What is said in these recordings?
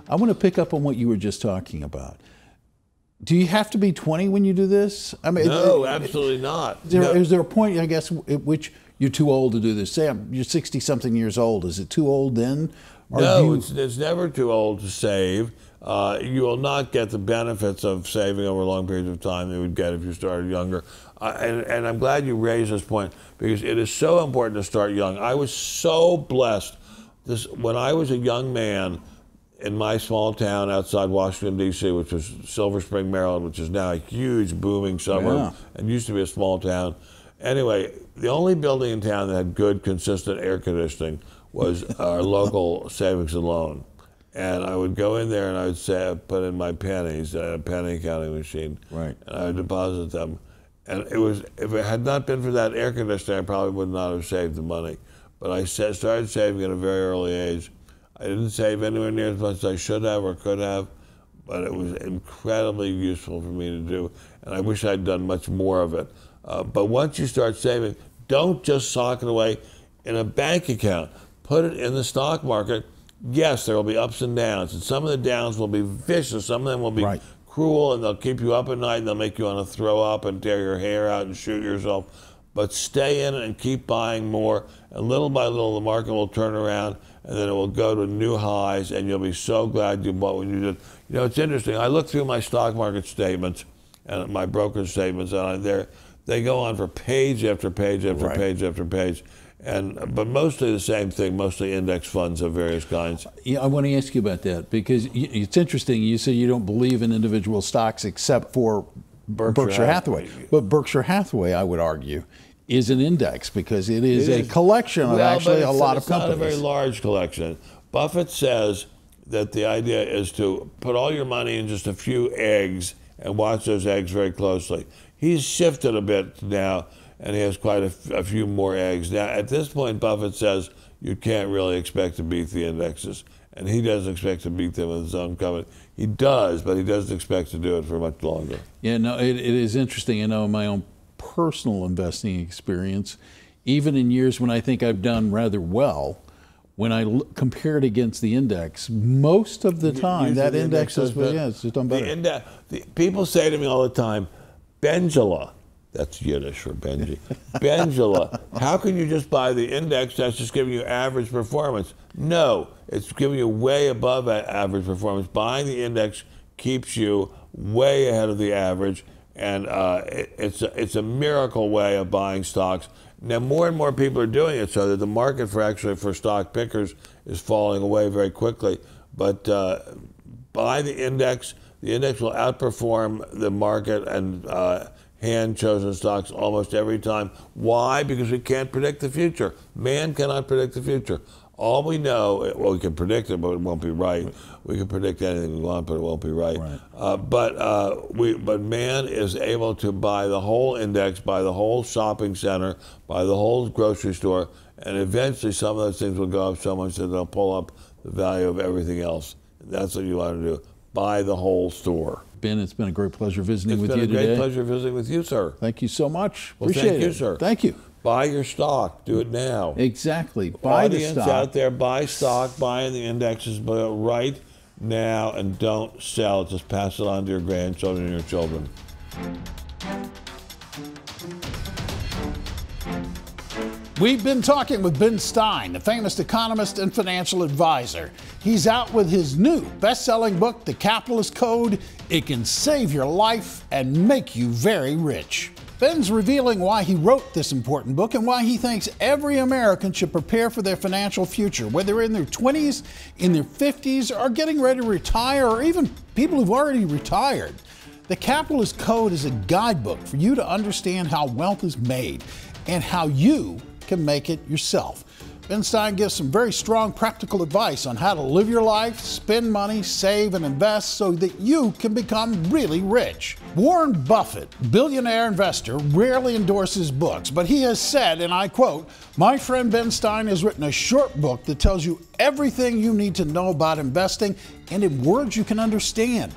I want to pick up on what you were just talking about. Do you have to be 20 when you do this? I mean, no, absolutely not. Is there a point, I guess, at which you're too old to do this? Say you're 60-something years old. Is it too old then? Or no, it's never too old to save. You will not get the benefits of saving over long periods of time that you would get if you started younger. And I'm glad you raised this point, because it is so important to start young. I was so blessed. When I was a young man in my small town outside Washington, D.C., which was Silver Spring, Maryland, which is now a huge, booming suburb, and used to be a small town. Anyway, the only building in town that had good, consistent air conditioning was our local savings and loan. And I would go in there and I would put in my pennies, a penny counting machine, right, and I would deposit them. And if it had not been for that air conditioner, I probably would not have saved the money. But I started saving at a very early age. I didn't save anywhere near as much as I should have or could have, but it was incredibly useful for me to do, and I wish I'd done much more of it. But once you start saving, don't just sock it away in a bank account. Put it in the stock market. Yes, there will be ups and downs, and some of the downs will be vicious. Some of them will be cruel, and they'll keep you up at night, and they'll make you want to throw up and tear your hair out and shoot yourself. But stay in it and keep buying more, and little by little the market will turn around, and then it will go to new highs, and you'll be so glad you bought when you did. You know, it's interesting. I look through my stock market statements and my brokerage statements, and they go on for page after page after page after page. But mostly the same thing, mostly index funds of various kinds. Yeah, I want to ask you about that, because it's interesting. You say you don't believe in individual stocks except for Berkshire Hathaway. But Berkshire Hathaway, I would argue, is an index, because it is a collection of actually a lot of companies. It's not a very large collection. Buffett says that the idea is to put all your money in just a few eggs and watch those eggs very closely. He's shifted a bit now, and he has quite a few more eggs. Now, at this point, Buffett says you can't really expect to beat the indexes, and he doesn't expect to beat them in his own company. He does, but he doesn't expect to do it for much longer. Yeah, no, it is interesting. You know, in my own personal investing experience, even in years when I think I've done rather well, when I compare it against the index, most of the time that index has done better. People say to me all the time, Bengula, that's Yiddish for Benji, Bengula, how can you just buy the index that's just giving you average performance? No, it's giving you way above average performance. Buying the index keeps you way ahead of the average, and it's a miracle way of buying stocks. Now, more and more people are doing it, so that the market for stock pickers is falling away very quickly. But buy the index. The index will outperform the market and hand-chosen stocks almost every time. Why? Because we can't predict the future. Man cannot predict the future. All we know, well, we can predict it, but it won't be right. We can predict anything we want, but it won't be right. But man is able to buy the whole index, buy the whole shopping center, buy the whole grocery store, and eventually some of those things will go up so much that they'll pull up the value of everything else. That's what you want to do. Buy the whole store. Ben, it's been a great pleasure visiting with you today. It's been a great pleasure visiting with you, sir. Thank you so much. Well, Appreciate thank it. you, sir. Thank you. Buy your stock. Do it now. Exactly. Buy the stock. Audience out there, buy stock, buy in the indexes, but right now, and don't sell it. Just pass it on to your grandchildren and your children. We've been talking with Ben Stein, the famous economist and financial advisor. He's out with his new best-selling book, The Capitalist Code. It can save your life and make you very rich. Ben's revealing why he wrote this important book and why he thinks every American should prepare for their financial future, whether in their 20s, in their 50s, or getting ready to retire, or even people who've already retired. The Capitalist Code is a guidebook for you to understand how wealth is made and how you can make it yourself. Ben Stein gives some very strong practical advice on how to live your life, spend money, save, and invest so that you can become really rich. Warren Buffett, billionaire investor, rarely endorses books, but he has said, and I quote, "My friend Ben Stein has written a short book that tells you everything you need to know about investing and in words you can understand.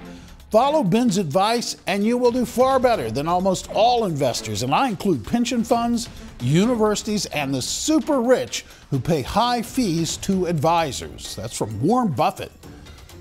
Follow Ben's advice and you will do far better than almost all investors, and I include pension funds, universities, and the super rich who pay high fees to advisors. That's from Warren Buffett.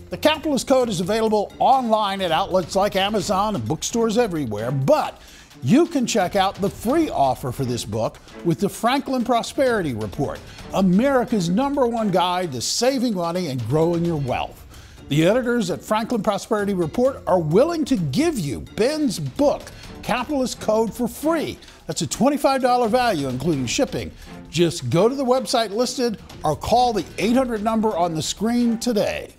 The Capitalist Code is available online at outlets like Amazon and bookstores everywhere, but you can check out the free offer for this book with the Franklin Prosperity Report, America's #1 guide to saving money and growing your wealth. The editors at Franklin Prosperity Report are willing to give you Ben's book, Capitalist Code, for free. That's a $25 value, including shipping. Just go to the website listed or call the 800 number on the screen today.